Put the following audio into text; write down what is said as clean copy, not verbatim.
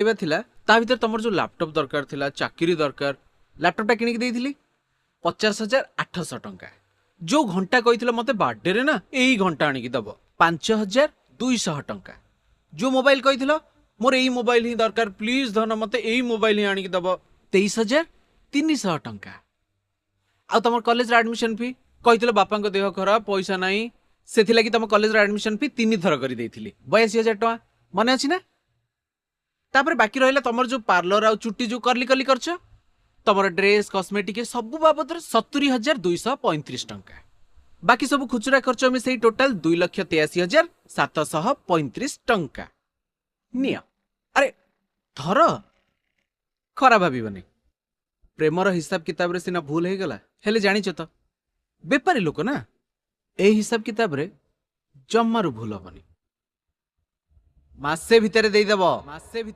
एबा थिला ता भीतर तमर जो लैपटॉप दरकार थिला चाकरी दरकार लैपटॉप टा किनिक देइथिली 50,800 टंका जो घंटा कहिथिला मते बर्थडे रे ना एई घंटा आनी की दबो 5,200 टंका जो मोबाइल कहिथिला मोर एई मोबाइल ही दरकार प्लीज धन मते एई मोबाइल ही आनी की दबो 23,300 टंका आ तमर कॉलेज रे एडमिशन फी कहिथिला बापा को देह खराब पैसा नाही सेथि लागि तम कॉलेज रे एडमिशन फी 3 थर करी देइथिली 82,000 टंका मने अछि ना तापर बाकी रहिला तमर जो पार्लर आ चुट्टी जो करली करली करछ तमर ड्रेस कॉस्मेटिक सब बाबद 70,235 टंका बाकी सब खुचरा खर्च में से टोटल 2,83,735 टंका निया अरे थर खरा भाबनी प्रेमर हिसाब किताब रे सिना भूल हे गला हेले जानिछ तो बेपारी लोक ना ए हिसाब किताब रे जम्मारु भूल हबनी मासे भितरे देई देबो मासे भितरे